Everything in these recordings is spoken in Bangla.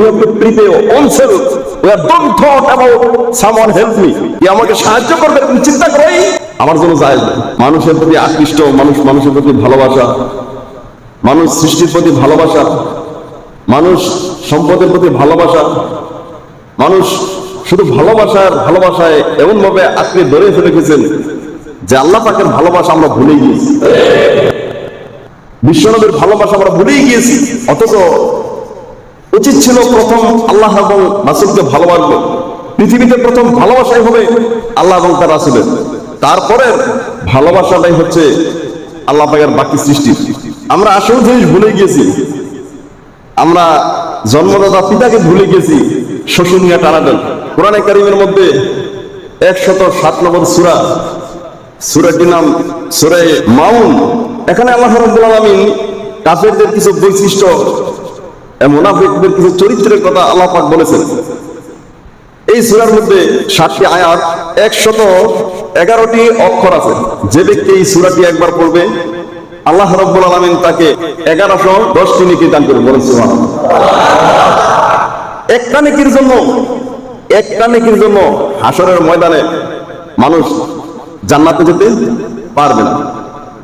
have to prepare oneself. Don't thought about someone help me. আমাকে সাহায্য করবে তুমি চিন্তা করোই আমার জন্য জায়েজ না। মানুষের প্রতি আকৃষ্ট, মানুষের প্রতি ভালোবাসা, মানুষ সৃষ্টির প্রতি ভালোবাসা, মানুষ সম্পদের প্রতি ভালোবাসা, মানুষ শুধু ভালোবাসায় এমন ভাবে আঁকড়ে ধরে রেখেছেন যে আল্লাহ পাকের ভালোবাসা আমরা ভুলে গিয়েছি, বিশ্বনবীর ভালোবাসা আমরা ভুলেই গিয়েছি। অথচ উচিত ছিল প্রথম আল্লাহ এবং রাসূলকে ভালোবাসবো। পৃথিবীতে প্রথম ভালোবাসাই হবে আল্লাহ এবং তার রাসূলের, তারপরে ভালোবাসাটাই হচ্ছে আল্লাহ পাকের বাকি সৃষ্টি। আমরা আসল জিনিস ভুলে গিয়েছি, আমরা জন্মদাতা পিতাকে ভুলে গেছি। শোষণীয় টানাটান। কোরআনে কারীমের মধ্যে 107 নম্বর সূরাটির নাম সূরা মাউন। এখানে আল্লাহ রাব্বুল আলামিন কাফেরদের কিছু বৈশিষ্ট্য, মুনাফিকদের কিছু চরিত্রের কথা আল্লাহ পাক বলেছেন। এই সূরার মধ্যে 7টি আয়াত, 111টি অক্ষর আছে। যে ব্যক্তি এই সূরাটি একবার পড়বে আল্লাহ রাব্বুল আলামিন তাকে 1110টি নেকি দান করবেন। বলেন সুবহানাল্লাহ। একটা নেকির জন্য হাসরের ময়দানে মানুষ জান্নাতে যেতে পারবে না।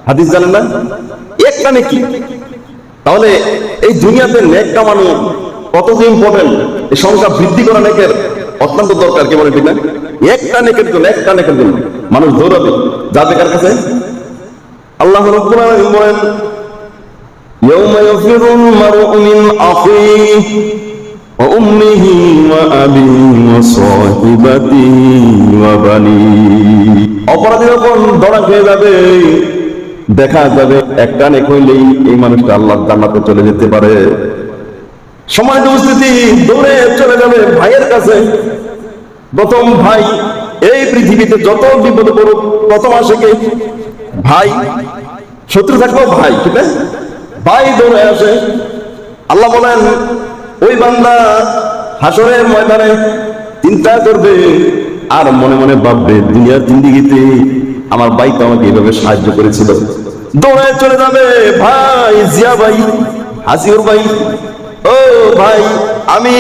হাদিস জানেন না? একটা নেকি। তাহলে এই দুনিয়াতে নেক কামানো কত যে ইম্পর্টেন্ট, এই সংখ্যা বৃদ্ধি করা নেকের অত্যন্ত দরকার। কে বলে ঠিক না? একটা নেকের জন্য মানুষ দৌড়াবে যাবে কার কাছে? আল্লাহ রাব্বুল আলামিন বলেন, ইয়াউমা ইয়াফিরুল মারউ মিন আখিহি ওয়া উম্মিহি ওয়া আবিহি ওয়া সাহিবাতিহি ওয়া বানিহি। অপরাধী যখন ধরা খেয়ে যাবে, দেখা যাবে একটা নেক হইলেই এই মানুষটা আল্লাহর জান্নাতে চলে যেতে পারে। সম্মানিত উপস্থিতি, দৌড়ে চলে যাবে ভাইয়ের কাছে। প্রথম ভাই, এই পৃথিবীতে যত বিপদ পড়ুক প্রথম আসে কে? ভাই। শত্রু থাকলেও ভাই, ঠিক আছে? ভাই দৌড়ে আসে। আল্লাহ বলেন, ওই বান্দা হাসরের ময়দানে চিন্তা করবে আর মনে মনে ভাববে, দুনিয়ার জিন্দেগিতে আমার ভাই তো আমাকে এইভাবে সাহায্য করেছিল। দৌড়ে চলে যাবে ভাই, জিয়া ভাই, হাসিউর ভাই, ও ভাই, আমি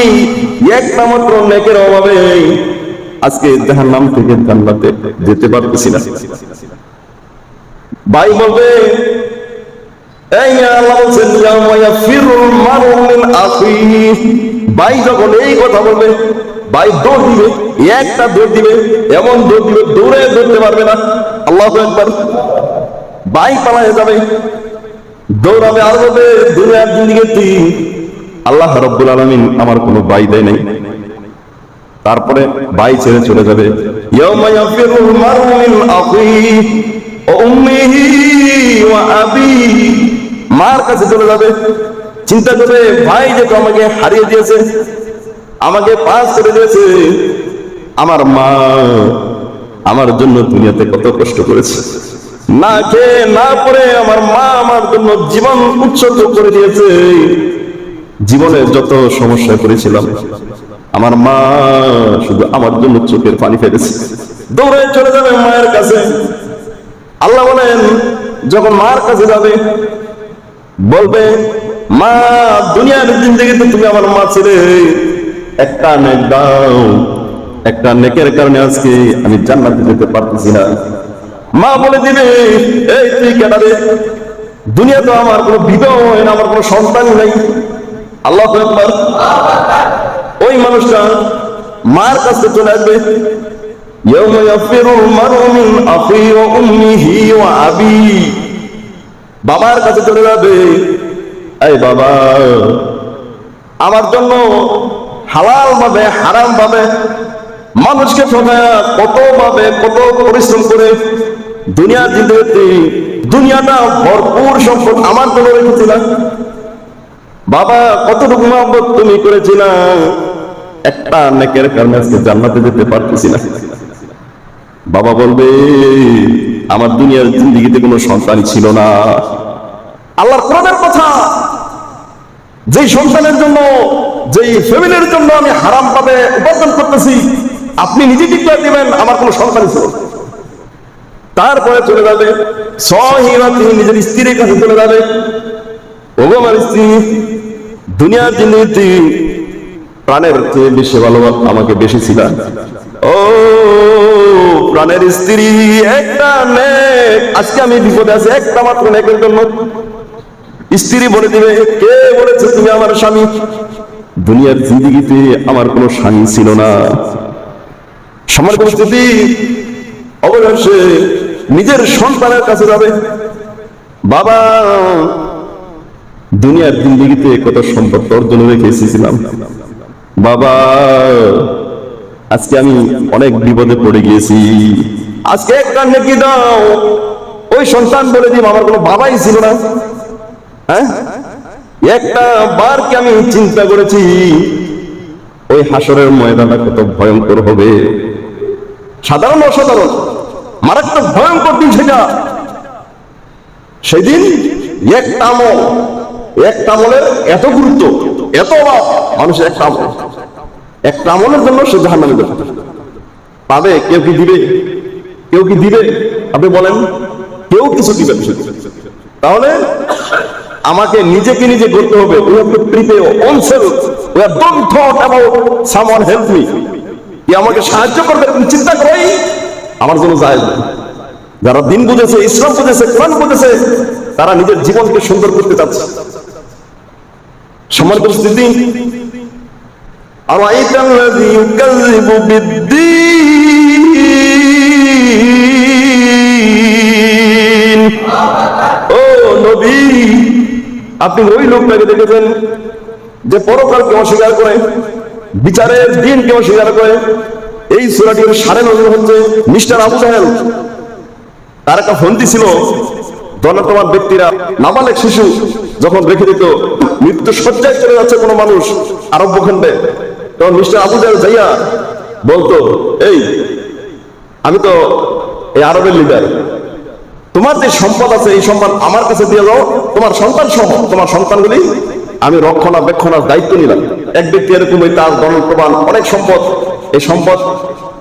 একটা মাত্র নেকের অভাবে আজকে জাহান্নাম থেকে জান্নাতে যেতে পারতেছি না। ভাই বলবে, এই আল্লাহ বলছেন, ইয়াউমা ইয়াফিরুল মারউ মিন আখিহি। ভাই যখন এই কথা বলবে, ভাই দৌড় দিবে, একটা দৌড় দিবে, এমন দৌড় দিবে দৌড়ে ধরতে পারবে না। আল্লাহু আকবার। ভাই পালায়ে যাবে, দৌড়াবে আর বলবে, দুনিয়ার জিন্দেগিতে আল্লাহ রাব্বুল আলামিন আমার কোনো ভাই দেয় নাই। তারপরে ভাই ছেড়ে চলে যাবে। ইয়াউমা ইয়াফিরুল মারউ মিন আখিহি ওয়া উম্মিহি ওয়া আবিহি। মার কাছে চলে যাবে, চিন্তা করবে, ভাই যে তো আমাকে হারিয়ে দিয়েছে, আমাকে পাস করে দিয়েছে, আমার মা আমার জন্য দুনিয়াতে কত কষ্ট করেছে, না খেয়ে না পরে আমার মা আমার জন্য জীবন উৎসর্গ করে দিয়েছে। জীবনে যত সমস্যায় পড়েছিলাম আমার মা শুধু আমার জন্য চোখের পানি ফেলেছে। দৌড়ে চলে যাবে মায়ের কাছে। আল্লাহ বলেন, যখন মার কাছে যাবে বলবে, মা দুনিয়ার জিন্দেগিতে তুমি আমার মা ছেড়ে একটা নেক দাও, একটা নেকের কারণে আজকে আমি জান্নাতে যেতে পারতেছি না। মা বলে দিবে, এই তুই কেন রে? দুনিয়া তো আমার কোনো বিবাহ হয় না, আমার কোনো সন্তানই নাই। আল্লাহু আকবার। ওই মানুষটা মার কাছে চলে আসবে। ইয়াউমা ইয়াফিরুল মারউ মিন আখিহি ওয়া উম্মিহি ওয়া আবিহি। বাবার কাছে চলে যাবে, এই বাবা আমার জন্য হালাল ভাবে হারাম ভাবে মানুষকে ঠকায়া কত পরিশ্রম করে দুনিয়ার জিন্দেগিতে দুনিয়াটা ভরপুর সম্পদ আমার জন্য রেখেছিল। বাবা কতটুকু মহব্বত তুমি করেছিল, একটা নেকের কারণে আজকে জান্নাতে যেতে পারতেছি না। বাবা বলবে, আমার দুনিয়ার জিন্দেগিতে কোনো সন্তান ছিল না। আল্লাহর কোরআনের কথা, যেই সন্তানের জন্য, যেই ফ্যামিলির জন্য আমি হারাম ভাবে উপার্জন করতেছি, আপনি নিজে ডিক্লেয়ার দিবেন আমার কোনো সন্তান ছিল। তারপরে চলে যাবে সহিবাতি, নিজের স্ত্রীর কাছে চলে যাবে, ওগো আমার স্ত্রী, দুনিয়ার জিন্দেগিতে প্রাণের চেয়ে বেশি ভালো আমাকে বেশি ছিল। ও প্রাণের স্ত্রী একটা নেক, আজকে আমি বিপদে আছি একটা মাত্র নেকের জন্য। স্ত্রী বলে দিবে, কে বলেছে তুমি আমার স্বামী? দুনিয়ার জিন্দেগিতে আমার কোনো স্বামী ছিল না। সম্মানিত উপস্থিতি, অবশেষে নিজের সন্তানের কাছে যাবে, বাবা দুনিয়ার জিন্দেগিতে কত সম্পদ অর্জন রেখে এসেছিলাম, বাবা আজকে আমি অনেক বিপদে পড়ে গিয়েছি, আজকে একটা নেকি দাও। ওই সন্তান বলে দিব, আমার কোনো বাবাই ছিল না। হ্যাঁ, একটা বার কি আমি চিন্তা করেছি ওই হাসরের ময়দানটা কত ভয়ঙ্কর হবে। সাধারণ অসাধারণ মারাত্মক ভয়ঙ্কর দিন সেটা। সেদিন একটা আমল, একটা আমলের এত গুরুত্ব, এত অভাব মানুষের। একটা আমলের জন্য সে জাহান্নামে যাবে। পাবে কেউ কি দিবে? কেউ কি দিবে? আপনি বলেন, কেউ কিছু দিবে? তাহলে আমাকে নিজেকে নিজে করতে হবে। We have to prepare ourselves. We have don't thought about someone help me. কি আমাকে সাহায্য করবে চিন্তা করেই আমার জন্য জায়েজ না। যারা দিন বুঝেছে, ইসলাম বুঝেছে, কোরআন বুঝেছে, তারা নিজের জীবনকে সুন্দর করতে চাচ্ছে। সম্মানিত উপস্থিতি, আরাইতাল্লাযী ইউকাযযিবু বিদ্দীন। ও নবী, আপনি ওই লোকটাকে দেখেছেন যে পরকালকে অস্বীকার করে, বিচারের দিনকে অস্বীকার করে। এই সূরাটির সারে নজর হচ্ছে মিস্টার আবু জাহেল। তার একটা ফন্দি ছিল, ধনত্ববান ব্যক্তিরা নাবালেক শিশু যখন রেখে দিত, মৃত্যু শয্যায় চলে যাচ্ছে কোনো মানুষ আরব ভূখণ্ডে, তখন মিস্টার আবু জাহেল যাইয়া বলতো, এই আমি তো এই আরবের লিডার, তোমার যে সম্পদ আছে এই সম্পদ আমার কাছে দিয়ে যাও, তোমার সন্তান সহ তোমার সন্তানগুলি আমি রক্ষণাবেক্ষণার দায়িত্ব নিলাম। এক ব্যক্তি এরকম তার ধনত্ববান অনেক সম্পদ, এই সম্পদ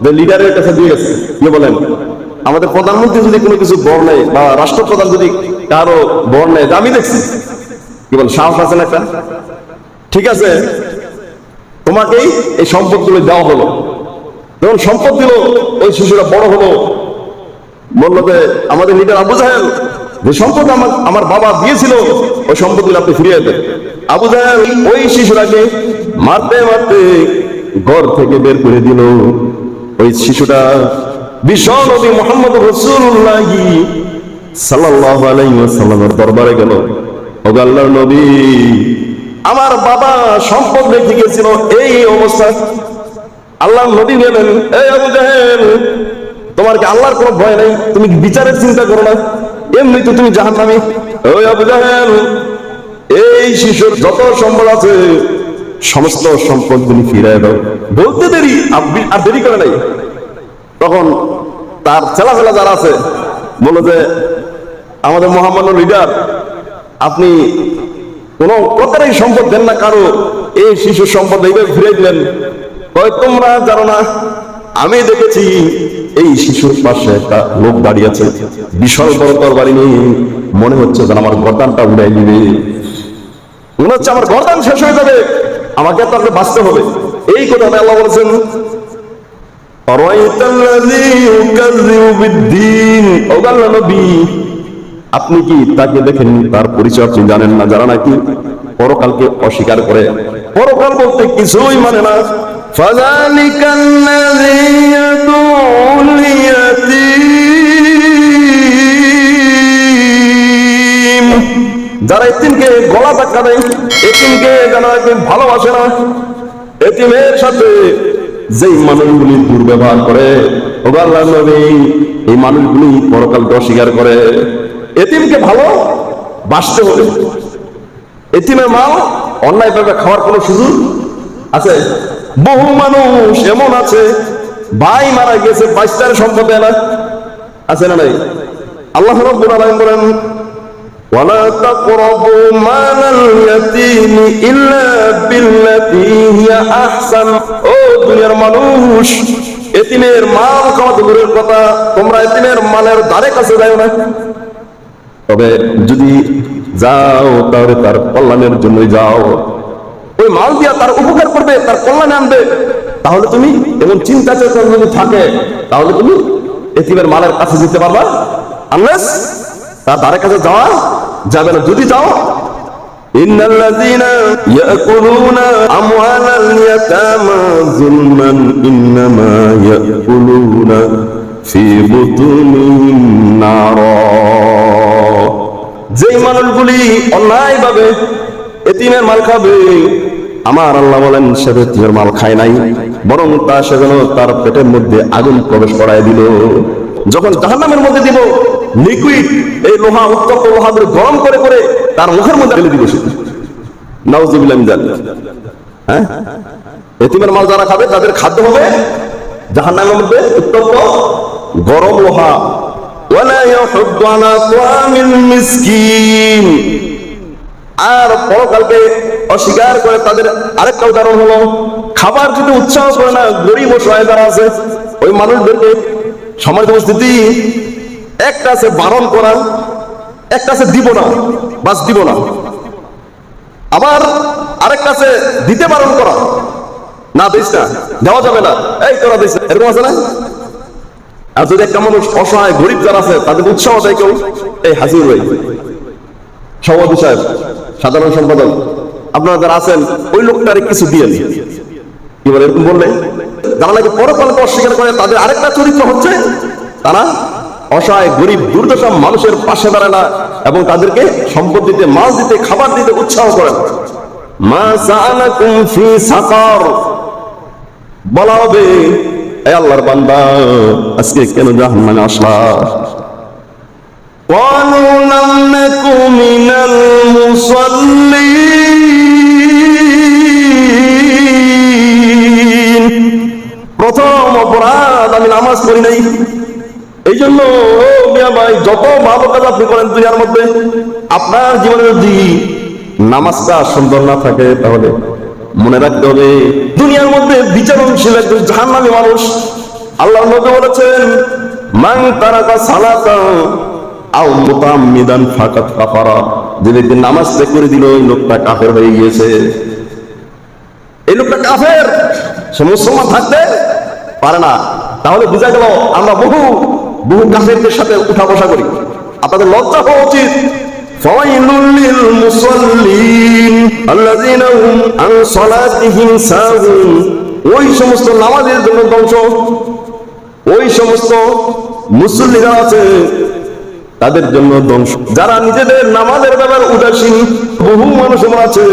যে লিডারের কাছে দিয়ে গেছে। কি বলেন, আমাদের প্রধানমন্ত্রী যদি কোনো কিছু বর নেয় বা রাষ্ট্রপ্রধান যদি কারো বর নেয়, আমি দেখছি, কি বল সাহস আছে না একটা? ঠিক আছে, তোমাকেই এই সম্পদগুলো দেওয়া হলো। যখন সম্পদ দিল, ওই শিশুরা বড় হলো, বললো যে আমাদের লিডার আবু জাহেল যে সম্পদ আমার বাবা দিয়েছিল, ওই সম্পদগুলো আপনি ফিরিয়ে দেন। আবু জাহেল ওই শিশুটাকে মারতে মারতে ঘর থেকে বের করে দিল। ওই শিশুটা বিশ্ব নবী মুহাম্মদ রাসূলুল্লাহ সাল্লাল্লাহু আলাইহি ওয়াসাল্লামের দরবারে গেল। ও আল্লাহর নবী, আমার বাবা সম্পদ রেখে গিয়েছিল এই অবস্থা। আল্লাহর নবী বলেন, এই আবু জাহেল, তোমার কি আল্লাহর কোনো ভয় নেই? তুমি বিচারের চিন্তা করো না? এমনি তো তুমি জাহান্নামী। ওই আবু জাহেল, এই শিশুর যত সম্পদ আছে সমস্ত সম্পদগুলি ফিরিয়ে দাও। বলতে দেরি আর দেরি করে নাই। তখন তার ছেলেপেলা যারা আছে বলে যে আমাদের মহামান্য লিডার, আপনি কোন প্রকারের সম্পদ দেন না কারো, এই শিশুর সম্পদ এইভাবে ফিরে দিলেন। কয় তোমরা জানো না, আমি দেখেছি এই শিশুর পাশে একটা লোক দাঁড়িয়ে আছে, বিশাল বড় তরবারি নিয়ে, মনে হচ্ছে যেন আমার গর্দানটা উড়াই দিবে, মনে হচ্ছে আমার গর্দান শেষ হয়ে যাবে, আমাকে তো আপনি বাঁচতে হবে। এই কথাটা আল্লাহ বলেছেন, আপনি কি তাকে দেখেন? তার পরিচয় আপনি জানেন না, যারা নাকি পরকালকে অস্বীকার করে, পরকাল বলতে কিছুই মানে না। যারা এতিমকে গলা ধাক্কা দেয়, এতিমকে যারা ভালোবাসে না, এতিমের সাথে যেই মানুষগুলি দুর্ব্যবহার করে, আল্লাহর নবী এই মানুষগুলি পরকালকে অস্বীকার করে। এতিমকে ভালো বাসতে হলে এতিমের মাল অন্যায়ভাবে খাওয়ার কোনো সুযোগ আছে? বহু মানুষ এমন আছে, ভাই মারা গেছে, বাইশটার সম্পদ দেয় না, আছে না নাই? আল্লাহ রাব্বুল আলামিন বলেন, ওয়ালা তাকরাবু মালাল ইয়াতীমি ইল্লা বিল্লাতী হিয়া আহসান। ও দুনিয়ার মানুষ, এতিমের মাল খাওয়া দূরের কথা, তোমরা এতিমের মালের ধারে কাছে যাও না। তবে যদি যাও তাহলে তার কল্যাণের জন্য যাও। ওই ওই মাল দিয়া তার উপকার করবে, তার কল্যাণে আনবে, তাহলে তুমি এমন চিন্তা চেতনা যদি থাকে, তাহলে তুমি এতিমের মালের কাছে যেতে পারবা? আনলেস তার ধারে কাছে যাওয়া যাবে না। যদি যাও, ইন্নাল্লাযীনা ইয়াকুলুনা আমওয়ালাল ইয়াতামা যুলমান ইন্নামা ইয়াকুলুনা ফি বুতুনিহিম নারা। যেই মানুষগুলি অন্যায়ভাবে এতিমের মাল খাবে, আমার আল্লাহ বলেন সে এতিমের মাল খায় নাই, বরং তা সেজন্য তার পেটের মধ্যে আগুন প্রবেশ করায় দিল। যখন জাহান্নামের মধ্যে দিব, লিকুইড এই লোহা, উত্তপ্ত লোহাগুলো গরম করে করে তার মুখের মধ্যে ফেলে দিব। নাউযুবিল্লাহ মিন যালিক। হ্যাঁ, এতিমের মাল যারা খাবে তাদের খাদ্য হবে জাহান্নামের মধ্যে উত্তপ্ত গরম লোহা। ওয়ালা ইয়াহুদ্দু আলা তাআমিল মিসকিন। আর পরকালকে অস্বীকার করে তাদের আরেকটা উদাহরণ হলো, খাবার যদি উৎসাহ করে না গরিব অসহায় যারা আছে, ওই মানুষদেরকে সমাজের উপস্থিতি একটা আছে বারণ করা, একটা আছে দিব না, বাস দিব না। আবার আরেকটা আছে দিতে বারণ করা, না দিস না, দেওয়া যাবে না, এই তোরা দিস না, এরকম আছে না? আর যদি একটা মানুষ অসহায় গরিব যারা আছে তাদের উৎসাহ দেয় কেউ, এই হাজির ভাই, সভাপতি সাহেব, সাধারণ সম্পাদক, আপনারা যারা আছেন ওই লোকটারে কিছু দিয়ে দিন, কি বলে এরকম বললে? যারা নাকি পরকালকে অস্বীকার করে তাদের আরেকটা চরিত্র হচ্ছে তারা অসহায় গরিব দুর্দশা মানুষের পাশে দাঁড়ায় না এবং তাদেরকে সম্পদ দিতে, মাল দিতে, খাবার দিতে উৎসাহ করেন। মা সাআলাকুম ফি সাকার। বলা হবে, হে আল্লাহর বান্দা, আজকে কেন জাহান্নামে আসলা? ক্বালু লাম নাকু মিনাল মুসাল্লিন। প্রথম অপরাধ, আমি নামাজ পড়ি নাই। এই জন্য মিয়া ভাই, যত ভালো কাজ আপনি করেন দুনিয়ার মধ্যে, আপনার জীবনে যদি নামাজটা সুন্দর না থাকে, তাহলে মনে রাখতে হবে দুনিয়ার মধ্যে বিচারণশীল একজন জাহান্নামী মানুষ। আল্লাহ নবী বলেছেন, মান তারাকা সালাতা আও মুতাআম্মিদান ফাকাত কাফারা। যে ব্যক্তি নামাজ ত্যাগ করে দিল, ওই লোকটা কাফের হয়ে গিয়েছে। এই লোকটা কাফের, সে মুসলমান থাকতে পারে না। তাহলে বোঝা গেল আমরা বহু বহু কাফেরদের সাথে উঠা বসা করি। আপনাদের লজ্জা হওয়া উচিত। ফাওয়াইলুল লিল মুসাল্লিন আল্লাযীনা হুম আন সালাতিহিম সাহুন। ওই সমস্ত নামাজের জন্য ধ্বংস, ওই সমস্ত মুসল্লিরা আছে তাদের জন্য ধ্বংস, যারা নিজেদের নামাজের ব্যাপারে উদাসীন। বহু মানুষ এমন আছে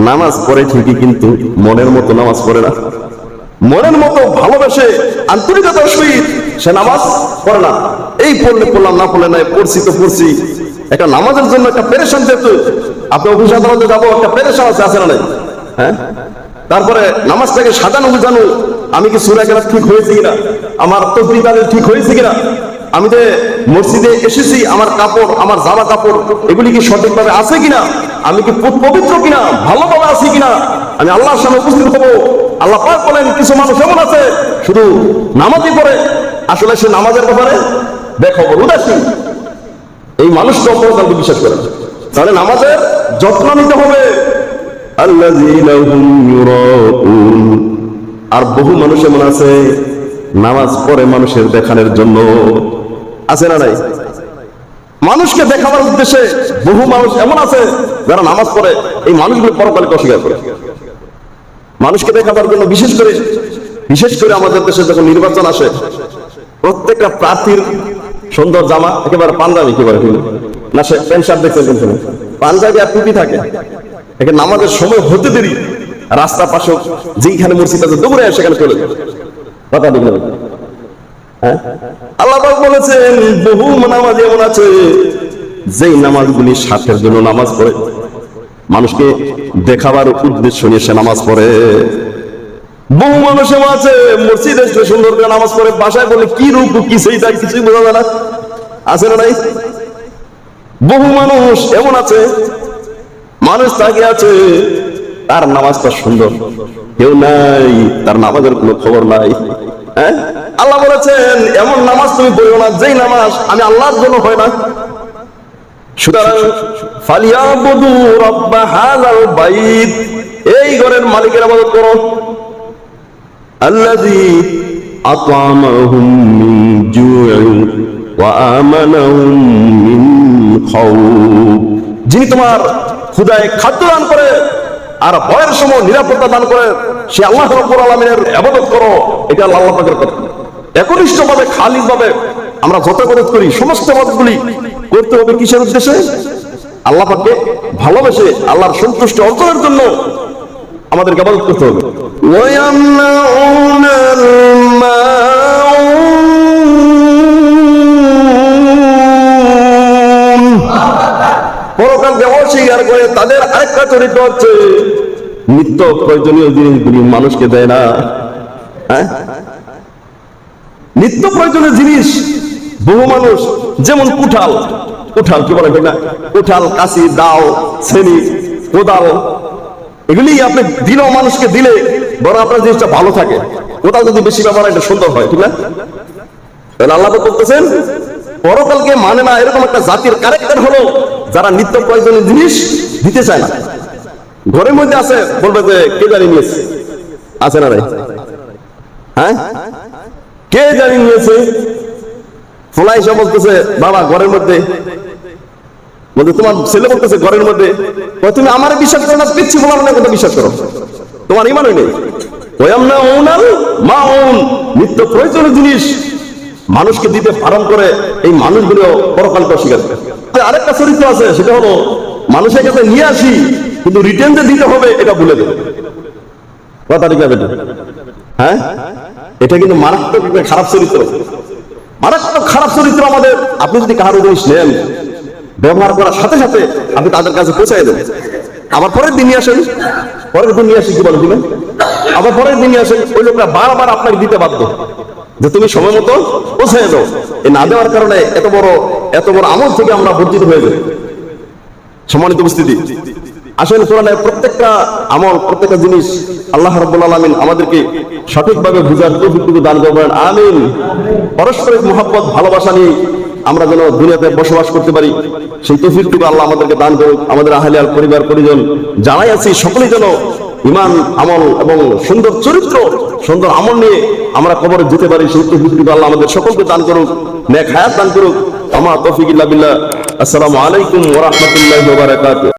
নামাজ পড়ে ঠিকই, কিন্তু মনের মতো নামাজ পড়ে না। মনের মতো ভালোবেসে আন্তরিকতার সহিত সে নামাজ পড়ে না। এই পড়লে পড়লাম, না পড়লে নাই, পড়ছি তো পড়ছি। একটা নামাজের জন্য একটা পেরেশান, যেহেতু আপনি অফিস আদালতে যাবো, একটা পেরেশান আছে না নাই? হ্যাঁ, তারপরে নামাজটাকে সাজানো বুঝানো, আমি কি সূরা কেরাত ঠিক হয়েছে কিনা, আমার তাসবিহ তাহলিল ঠিক হয়েছে কিনা, আমি যে মসজিদে এসেছি আমার কাপড়, আমার জামা কাপড় এগুলি কি সঠিকভাবে আছে কিনা, আমি কি পবিত্র কিনা, ভালোভাবে আছি কিনা, আমি আল্লাহর সামনে উপস্থিত হবো। আল্লাহ পাক বলেন, কিছু মানুষ এমন আছে শুধু নামাজই পড়ে, আসলে সে নামাজের ব্যাপারে বেখবর, উদাসীন। এই মানুষটা অপরকালকে বিশ্বাস করে। তাহলে নামাজের যত্ন নিতে হবে। আল্লাযীনা হুম ইউরাউন। আর বহু মানুষ এমন আছে নামাজ পড়ে মানুষের দেখানোর জন্য, আছে না নাই? মানুষকে দেখাবার উদ্দেশ্যে বহু মানুষ এমন আছে যারা নামাজ পড়ে, এই মানুষগুলো পরকালকে অস্বীকার করে। মানুষকে দেখাবার জন্য বিশেষ করে আমাদের দেশে যখন নির্বাচন আসে, প্রত্যেকটা প্রার্থীর সুন্দর জামা, একেবারে পাঞ্জাবি, একেবারে না সে প্যান্ট শার্ট দেখছেন কিন্তু পাঞ্জাবি আর টুপি থাকে। এখানে নামাজের সময় হতে দেরি, রাস্তার পাশে যেখানে মসজিদ আছে দৌড়ে সেখানে চলে যায়। কথা বলবেন? হ্যাঁ, আল্লাহ পাক বলেছেন বহু নামাজ এমন আছে যেই নামাজগুলি স্বার্থের জন্য নামাজ পড়ে, মানুষকে দেখাবার উদ্দেশ্য নিয়ে সে নামাজ পড়ে। বহু মানুষ এমন আছে মসজিদে এসে সুন্দর করে নামাজ পড়ে, বাসায় বলে কি রূপ কি সেইটা কিছুই বোঝা যায় না, আছে না নাই? বহু মানুষ এমন আছে, মানুষ তাকে আছে তার নামাজটা সুন্দর, কেউ নাই তার নামাজের কোনো খবর নাই। হ্যাঁ, আল্লাহ বলেছেন এমন নামাজ তুমি পড়ো না যেই নামাজ আমি আল্লাহর জন্য হয় না। সুতরাং ফালিয়াবুদু রাব্বা হাযাল বাইত, এই ঘরের মালিকের ইবাদত করো। আল্লাযী আত'আমাহুম মিন জু'ইন ওয়া আমানাহুম মিন খাউফ, যিনি তোমার ক্ষুধায় খাদ্য দান করে আর ভয়ের সময় নিরাপত্তা দান করে, সে আল্লাহ রাব্বুল আলামিনের ইবাদত করো। এটা আল্লাহ পাকের কথা। একনিষ্ঠভাবে খালিসভাবে আমরা যত ইবাদত করি সমস্ত ইবাদতগুলি করতে হবে কিসের উদ্দেশ্যে? আল্লাহ পাককে ভালোবেসে আল্লাহর সন্তুষ্টি অর্জনের জন্য আমাদেরকে ইবাদত করতে হবে। ওয়ায়ামনাউনাল মাউন, পরকালকে অস্বীকার করে তাদের আরেকটা চরিত্র হচ্ছে নিত্য প্রয়োজনীয় জিনিসগুলি মানুষকে দেয় না। হ্যাঁ, নিত্য প্রয়োজনীয় জিনিস বহু মানুষ, যেমন কুঠাল কি বলে না, কুঠাল, কাশি, দাও, ছেনি, কোদাল, এগুলি আপনি দিলেও মানুষকে দিলে বরং আপনার জিনিসটা ভালো থাকে। কোদাল যদি বেশি ব্যবহার এটা সুন্দর হয়, ঠিক না? তাহলে আল্লাহ বলতেছেন পরকালকে মানে না এরকম একটা জাতির ক্যারেক্টার হলো যারা নিত্য প্রয়োজনীয় জিনিস দিতে চায় না। ঘরের মধ্যে আছে, বলবে যে কে জানি নিয়েছে, আছে না? হ্যাঁ, কে জানি নিয়েছে। ফলাই সব বলতেছে বাবা ঘরের মধ্যে, বলতে তোমার ছেলে বলতেছে ঘরের মধ্যে, তুমি আমার বিশ্বাস করো না, পিচ্ছি বলার না কথা বিশ্বাস করো, তোমার ইমানই নেই। ওয়ায়ামনাউনাল মাউন, নিত্য প্রয়োজনীয় জিনিস মানুষকে দিতে বারণ করে এই মানুষগুলো পরকালকে অস্বীকার করে। আরেকটা চরিত্র আছে, সেটা হলো মানুষের কাছে নিয়ে আসি কিন্তু রিটার্ন যে দিতে হবে এটা ভুলে দেবে। কথা ঠিক আছে? হ্যাঁ, এটা কিন্তু মারাত্মক খারাপ চরিত্র, মারাত্মক খারাপ চরিত্র আমাদের। আপনি যদি কারো জিনিস নেন, ব্যবহার করার সাথে সাথে আপনি তাদের কাছে পৌঁছাই দেন, আবার পরের দিন নিয়ে আসেন, পরের দিন নিয়ে আসি কি বলে দিবেন, আবার পরের দিন নিয়ে আসেন, ওই লোকটা বারবার আপনাকে দিতে বাধ্য যে তুমি সময় মতো পৌঁছাই দাও। এই না দেওয়ার কারণে এত বড় আমল থেকে আমরা বঞ্চিত হয়ে যাই। সম্মানিত উপস্থিতি, আসলে কোরআনের প্রত্যেকটা আমল, প্রত্যেকটা জিনিস আল্লাহ রাব্বুল আলামিন আমাদেরকে সঠিকভাবে বুঝার তৌফিক দান করবেন। আমিন। পারস্পরিক মহব্বত, ভালোবাসা নিয়ে আমরা যেন দুনিয়াতে বসবাস করতে পারি, সেই তৌফিকটুকু আল্লাহ আমাদেরকে দান করুক। আমাদের আহলে আর পরিবার পরিজন যারাই আছি সকলেই যেন ঈমান, আমল এবং সুন্দর চরিত্র, সুন্দর আমল নিয়ে আমরা কবরে যেতে পারি, সেই তৌফিকটুকু আল্লাহ আমাদের সকলকে দান করুক, নেক হায়াত দান করুক। আমা তৌফিক ইল্লা বিল্লাহ। আসসালামু আলাইকুম ওয়া রাহমাতুল্লাহি ওয়া বারাকাতুহু।